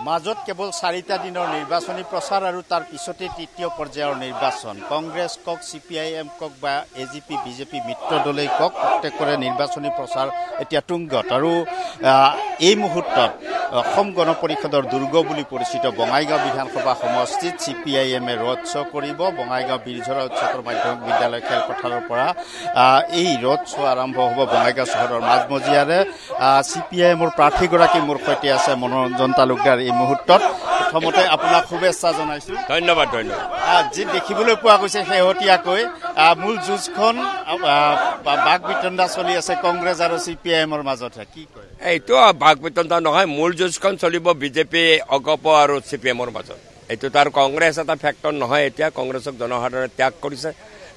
মাজত কেৱল 4টা দিনৰ নিৰ্বাচনী প্ৰচাৰ আৰু তাৰ পিছতে তৃতীয় পৰ্যায়ৰ নিৰ্বাচন। কংগ্ৰেছ কক, CPIM কক বা AGP BJP মিত্ৰ দলেই কক, প্ৰত্যেকৰে নিৰ্বাচনী প্ৰচাৰ এতিয়া তুংগত। আৰু এই মুহূৰ্তত অসম গণ পৰিষদৰ দুৰ্গ বুলি পৰিচিত বঙাইগাঁও বিধানসভা সমষ্টিত CPIMে ৰোড শ্ব' কৰিব। বঙাইগাঁও বীৰঝৰা উচ্চতৰ মাধ্যমিক বিদ্যালয় খেলপথাৰৰ পৰা এই ৰোড শ্ব' আৰম্ভ হ'ব বঙাইগাঁও চহৰৰ মাজমজিয়াৰে। CPIMৰ প্ৰাৰ্থীগৰাকী মোৰ সৈতে আছে, মনোৰঞ্জন তালুকদাৰ। এই মুহূৰ্তত প্ৰথমতে আপোনাক শুভেচ্ছা জনাইছো। ধন্যবাদ। যি দেখিবলৈ পোৱা গৈছে শেহতীয়াকৈ মূল যুঁজখন বাক বিতণ্ডা চলি আছে কংগ্ৰেছ আৰু CPIMৰ মাজতহে, কি কয়? এইটো বাক বিতণ্ডা নহয়, মূল যুঁজখন চলিব বিজেপি অগপ আৰু CPIMৰ মাজত। এইটো তাৰ কংগ্ৰেছ এটা ফেক্টৰ নহয়। এতিয়া কংগ্ৰেছক জনসাধাৰণে ত্যাগ কৰিছে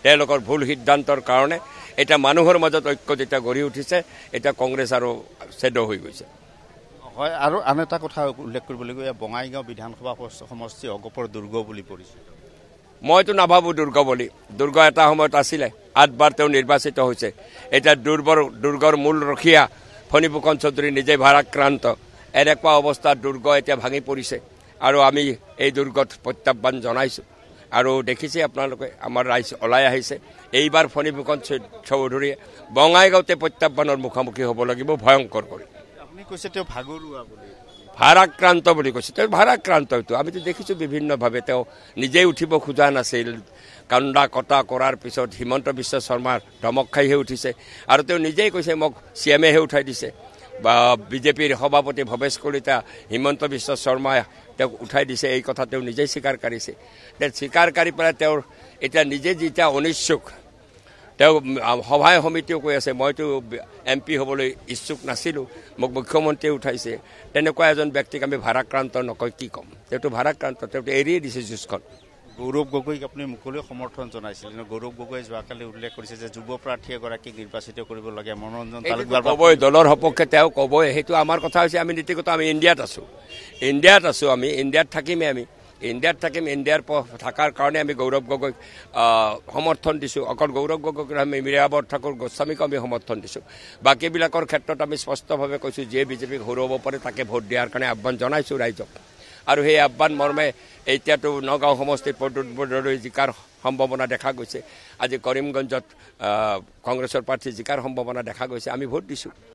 তেওঁলোকৰ ভুল সিদ্ধান্তৰ কাৰণে। এতিয়া মানুহৰ মাজত ঐক্য যেতিয়া গঢ়ি উঠিছে, এতিয়া কংগ্ৰেছ আৰু ছেদ হৈ গৈছে। হয়, আৰু আন এটা কথা উল্লেখ কৰিব লাগিব, বঙাইগাঁও বিধানসভা সমষ্টি অগপৰ দুৰ্গ বুলি পৰিচিত। মইতো নাভাবোঁ দুৰ্গ বুলি। দুৰ্গ এটা সময়ত আছিলে, 8বাৰ তেওঁ নিৰ্বাচিত হৈছে। এতিয়া দুৰ্গৰ মূল ৰখীয়া ফণীভূষণ চৌধুৰী নিজে ভাৰাক্ৰান্ত। এনেকুৱা অৱস্থাত দুৰ্গ এতিয়া ভাঙি পৰিছে আৰু আমি এই দুৰ্গত প্ৰত্যাহ্বান জনাইছোঁ। আৰু দেখিছে আপোনালোকে, আমাৰ ৰাইজ ওলাই আহিছে। এইবাৰ ফণীভূষণ চৌধুৰীয়ে বঙাইগাঁৱতে প্ৰত্যাহ্বানৰ মুখামুখি হ'ব লাগিব ভয়ংকৰ কৰি। আপুনি কৈছে তেওঁ ভাগৰুৱা বুলি, ভাৰাক্ৰান্ত বুলি কৈছে। তেওঁ ভাৰাক্ৰান্ত। এইটো আমিতো দেখিছোঁ বিভিন্নভাৱে। তেওঁ নিজেই উঠিব খোজা নাছিল। কান্দা কটা কৰাৰ পিছত হিমন্ত বিশ্ব শৰ্মাৰ ধমক খাইহে উঠিছে। আৰু তেওঁ নিজেই কৈছে মোক CMহে উঠাই দিছে, বা বিজেপিৰ সভাপতি ভৱেশ কলিতা, হিমন্ত বিশ্ব শৰ্মাই তেওঁক উঠাই দিছে। এই কথা তেওঁ নিজেই স্বীকাৰ কৰিছে। স্বীকাৰ কৰি পেলাই তেওঁৰ এতিয়া নিজে যেতিয়া অনিচ্ছুক, তেওঁ সভাই সমিতিও কৈ আছে মইতো MP হ'বলৈ ইচ্ছুক নাছিলোঁ, মোক মুখ্যমন্ত্ৰীয়ে উঠাইছে। তেনেকুৱা এজন ব্যক্তিক আমি ভাৰাক্ৰান্ত নকয় কি ক'ম? তেওঁতো ভাৰাক্ৰান্ত, তেওঁতো এৰিয়ে দিছে যুঁজখন। গৌৰৱ গগৈক আপুনি মুকলি সমৰ্থন জনাইছিল। গৌৰৱ গগৈয়ে যোৱাকালি উল্লেখ কৰিছে যে যুৱ প্ৰাৰ্থী এগৰাকীক নিৰ্বাচিত কৰিব লাগে। মনোৰঞ্জন তালুকদাৰ ক'বই, দলৰ সপক্ষে তেওঁ ক'বই। সেইটো আমাৰ কথা হৈছে, আমি নীতিগত আমি ইণ্ডিয়াত আছোঁ। আমি ইণ্ডিয়াত থাকিমেই। আমি ইণ্ডিয়াত থাকিম। ইণ্ডিয়াৰ থকাৰ কাৰণে আমি গৌৰৱ গগৈক সমৰ্থন দিছোঁ। অকল গৌৰৱ গগৈক আমি মীৰাবৰ ঠাকুৰ গোস্বামীক আমি সমৰ্থন দিছোঁ। বাকীবিলাকৰ ক্ষেত্ৰত আমি স্পষ্টভাৱে কৈছোঁ, যিয়ে বিজেপিক হৰুৱাব পাৰে তাকে ভোট দিয়াৰ কাৰণে আহ্বান জনাইছোঁ ৰাইজক। আৰু সেই আহ্বান মৰ্মে এতিয়াতো নগাঁও সমষ্টিত প্ৰদ্যুৎ বৰদলৈ জিকাৰ সম্ভাৱনা দেখা গৈছে। আজি কৰিমগঞ্জত কংগ্ৰেছৰ প্ৰাৰ্থী জিকাৰ সম্ভাৱনা দেখা গৈছে। আমি ভোট দিছোঁ।